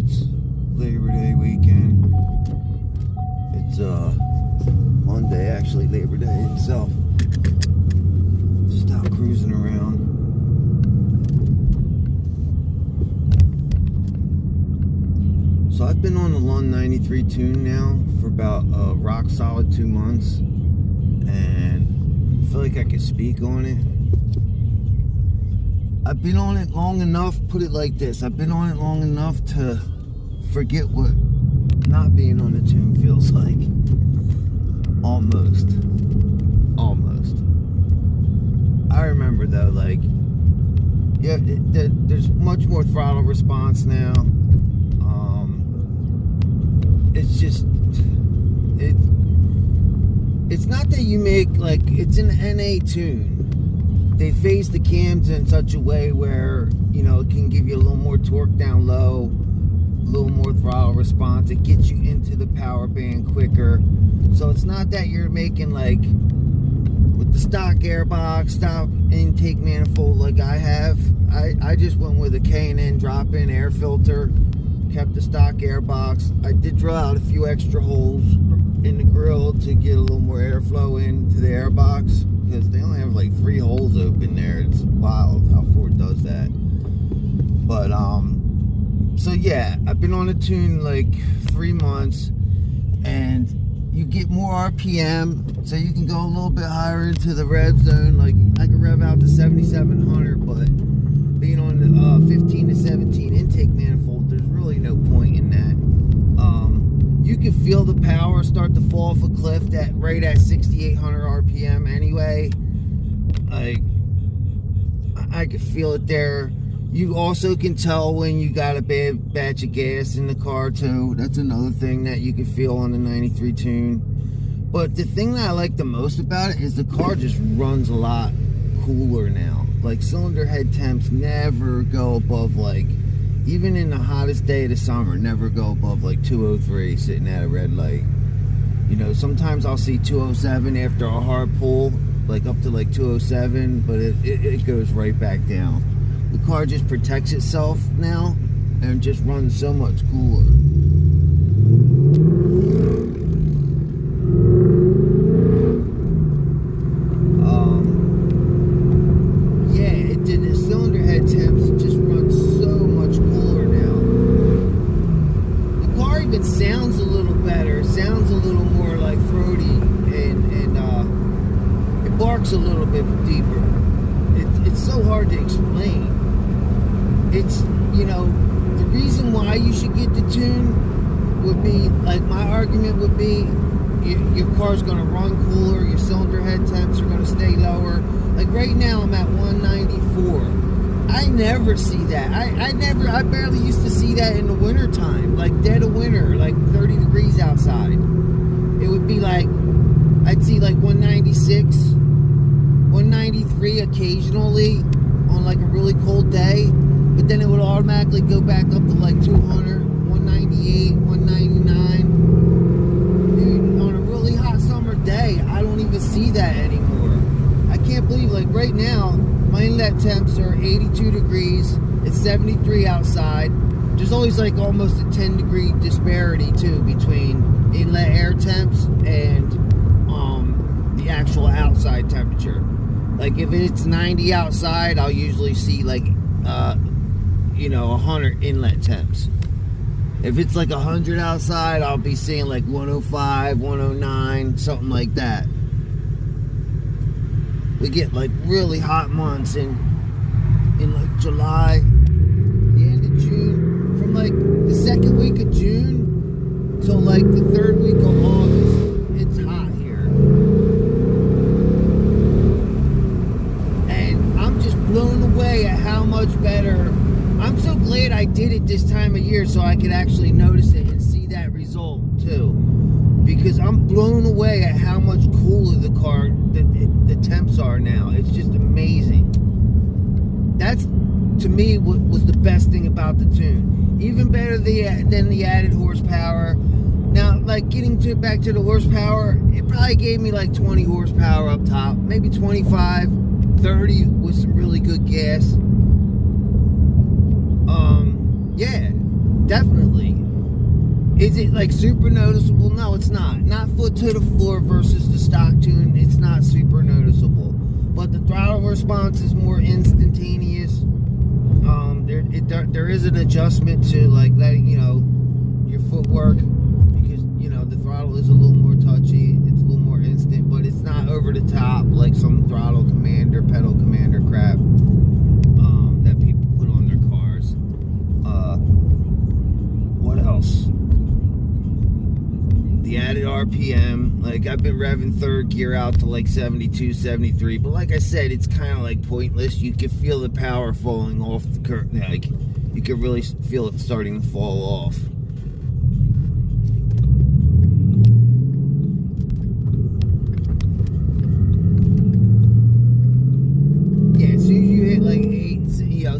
It's Labor Day weekend. It's Monday, actually, Labor Day itself. Just out cruising around. So I've been on the Lund 93 tune now for about a rock solid 2 months, and I feel like I could speak on it. I've been on it long enough, put it like this, I've been on it long enough to forget what not being on the tune feels like. Almost. I remember though, like, yeah, there's much more throttle response now. It's just, it's not that you make, like, it's an NA tune. They phase the cams in such a way where, you know, it can give you a little more torque down low, a little more throttle response. It gets you into the power band quicker. So it's not that you're making, like, with the stock airbox, stock intake manifold like I have. I just went with a K&N drop-in air filter, kept the stock airbox. I did drill out a few extra holes in the grill to get a little more airflow into the airbox, because they only have like 3 holes open there. It's wild how Ford does that. But so yeah, I've been on the tune like 3 months, and you get more RPM, so you can go a little bit higher into the rev zone. Like, I can rev out to 7,700, but being on the 15 to 17 intake manifold, there's really no point in that. You can feel the power start to fall off a cliff right at 6,800 RPM anyway. Like, I could feel it there. You also can tell when you got a bad batch of gas in the car too. That's another thing that you can feel on the 93 tune. But the thing that I like the most about it is the car just runs a lot cooler now. Like, cylinder head temps never go above, like, even in the hottest day of the summer, never go above like 203 sitting at a red light. You know, sometimes I'll see 207 after a hard pull, like up to like 207, but it goes right back down. The car just protects itself now and just runs so much cooler. The cylinder head temps just run so much cooler now. The car even sounds a little better, sounds a little more like throaty, and it barks a little bit deeper. It's so hard to explain. It's, you know, the reason why you should get the tune would be, like, my argument would be, your car's going to run cooler, your cylinder head temps are going to stay lower. Like, right now I'm at 194. I never see that. I barely used to see that in the winter time, like dead of winter, like 30 degrees outside. It would be like, I'd see like 196, 193 occasionally on like a really cold day, but then it would automatically go back up to like 200, 198, 199. Dude, on a really hot summer day, I don't even see that anymore. I can't believe, like, right now, my inlet temps are 82 degrees. It's 73 outside. There's always, like, almost a 10-degree disparity, too, between inlet air temps and the actual outside temperature. Like, if it's 90 outside, I'll usually see, like, 100 inlet temps. If it's, like, 100 outside, I'll be seeing, like, 105, 109, something like that. We get like really hot months in like July, the end of June, from like the second week of June till like the third week of August. It's hot here, and I'm just blown away at how much better. I'm so glad I did it this time of year so I could actually notice it and see that result too, because I'm blown away at how much cooler the car, the temps are now. It's just amazing. That's, to me, what was the best thing about the tune. Even better than the added horsepower. Now, like, getting back to the horsepower, it probably gave me like 20 horsepower up top, maybe 25, 30 with some really good gas. Yeah, definitely. like super noticeable? No, it's not. Not foot to the floor versus the stock tune. It's not super noticeable. But the throttle response is more instantaneous. There is an adjustment to like letting your footwork, because the throttle is a little more touchy. It's a little more instant, but it's not over the top like some throttle commander, pedal commander crap that people put on their cars. What else? The added RPM, like I've been revving third gear out to like 72, 73, but like I said, it's kind of like pointless. You can feel the power falling off the curve. Like you can really feel it starting to fall off. Yeah, as soon as you hit like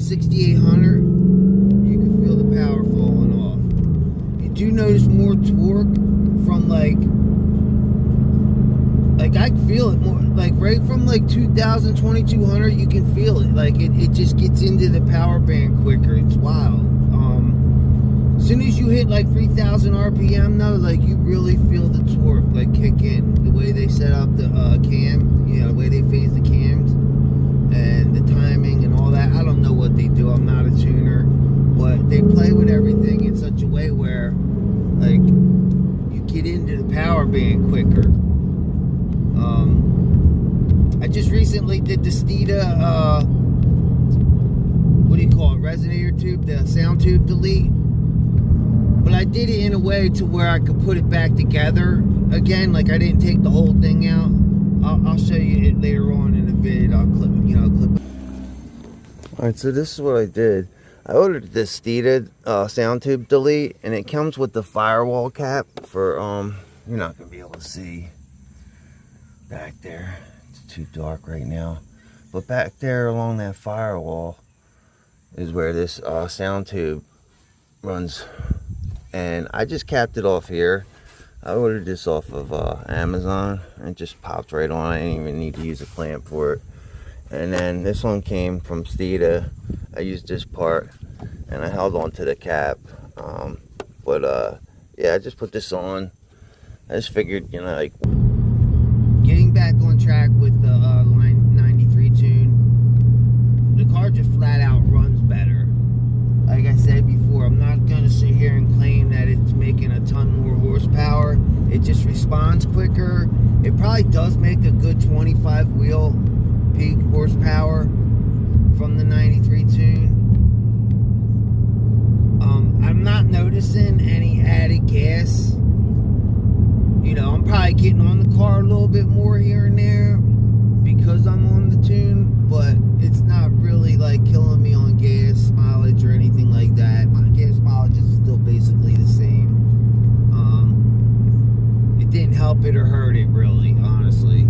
6,800, you can feel the power falling off. You do notice more torque from like I feel it more, like right from like 2,000, 2,200, you can feel it. Like it just gets into the power band quicker. It's wild. As soon as you hit like 3,000 RPM though, like you really feel the torque like kick in. The way they set up the cam, the way they phase the cams and the timing and all that. I don't know what they do. I'm not a tuner, but they play with everything in such a way where like get into the power band quicker. I just recently did the Stida, what do you call it, resonator tube, the sound tube delete, but I did it in a way to where I could put it back together again. Like I didn't take the whole thing out. I'll show you it later on in the vid. I'll clip it. Alright, so this is what I did. I ordered this Dyno'ed sound tube delete, and it comes with the firewall cap for you're not gonna be able to see back there. It's too dark right now, but back there along that firewall is where this sound tube runs, and I just capped it off here. I ordered this off of Amazon, and it just popped right on. I didn't even need to use a clamp for it. And then this one came from Stida. I used this part and I held on to the cap, yeah, I just put this on. I just figured, like getting back on track with the line 93 tune, the car just flat out runs better. Like I said before, I'm not gonna sit here and claim that it's making a ton more horsepower. It just responds quicker. It probably does make a good 25 wheel peak horsepower from the 93 tune. I'm not noticing any added gas. I'm probably getting on the car a little bit more here and there because I'm on the tune, but it's not really like killing me on gas mileage or anything like that. My gas mileage is still basically the same. It didn't help it or hurt it really, honestly.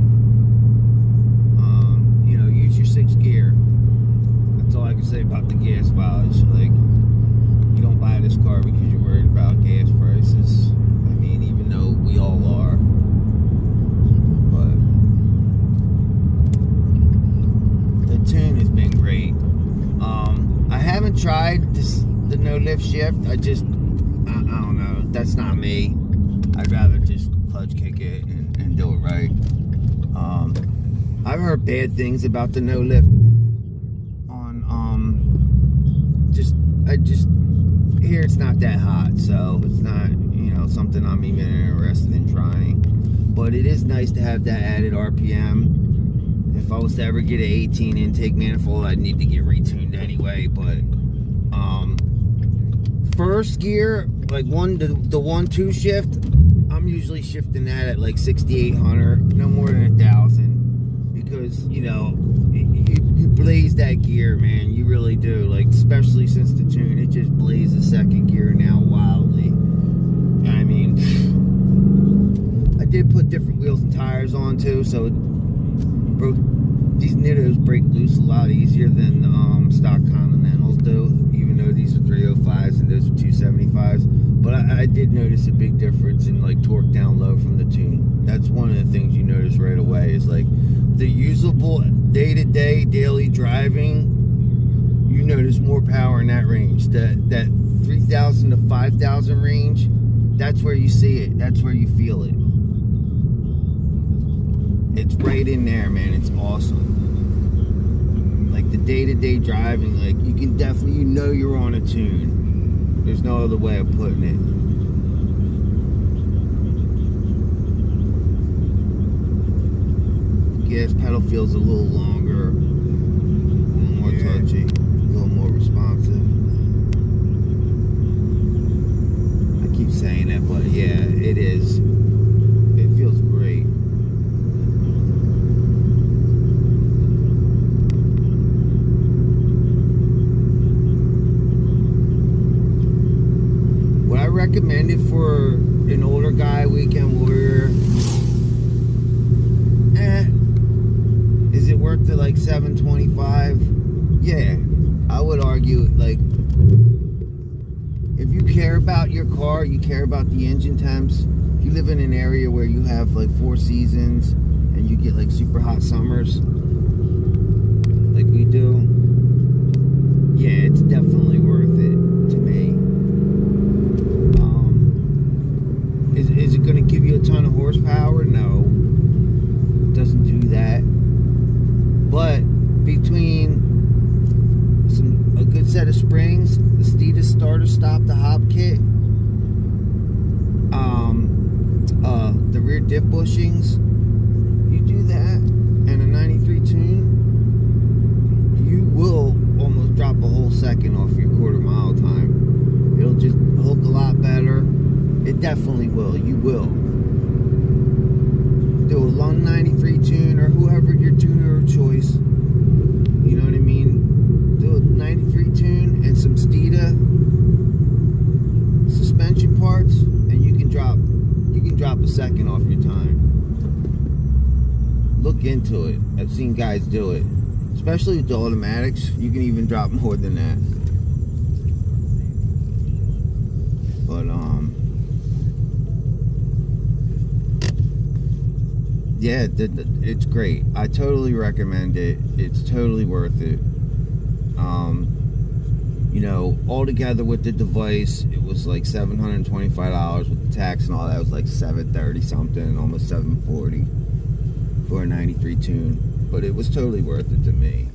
Use your 6th gear. That's all I can say about the gas mileage. Like, you don't buy this car because you're worried about gas prices. I mean, even though we all are. But the tune has been great. I haven't tried the no lift shift. I don't know. That's not me. I'd rather just clutch kick it and do it right. I've heard bad things about the no lift on I just hear it's not that hot, so it's not something I'm even interested in trying. But it is nice to have that added RPM. If I was to ever get an 18 intake manifold, I'd need to get retuned anyway. But first gear, like the 1-2 shift, I'm usually shifting that at like 6,800, no more than 1,000. Because you blaze that gear, man. You really do. Like, especially since the tune, it just blazes second gear now wildly. I mean, I did put different wheels and tires on too, so these Nittos break loose a lot easier than stock Continentals do. Even though these are 305s and those are 275s, but I did notice a big difference in like torque down low from the tune. That's one of the things you notice right away. Is like the usable day-to-day daily driving, you notice more power in that range. That 3,000 to 5,000 range, that's where you see it. That's where you feel it. It's right in there, man. It's awesome. Like the day-to-day driving, like you can definitely, you know you're on a tune. There's no other way of putting it. The gas pedal feels a little longer, a little more touchy, a little more responsive. I keep saying that, but yeah, it is. It feels great. Would I recommend it for an older guy, weekend warrior? Is it worth the like $725? Yeah, I would argue like if you care about your car, you care about the engine temps. If you live in an area where you have like 4 seasons and you get like super hot summers, like we do, yeah, it's definitely worth it to me. Is it going to give you a ton of horsepower? No, it doesn't do that. But between a good set of springs, the Steeda starter stop, the hop kit, the rear diff bushings, you do that and a 93 tune, you will almost drop a whole second off your quarter-mile time. It'll just hook a lot better. It definitely will. You will. Do a Lund 93 tune or whoever your tuner of choice. You know what I mean? Do a 93 tune and some Steeda suspension parts, and you can drop a second off your time. Look into it. I've seen guys do it, especially with the automatics. You can even drop more than that. But yeah, it's great. I totally recommend it. It's totally worth it. You know, all together with the device, it was like $725 with the tax and all that. It was like $730 something, almost $740 for a 93 tune. But it was totally worth it to me.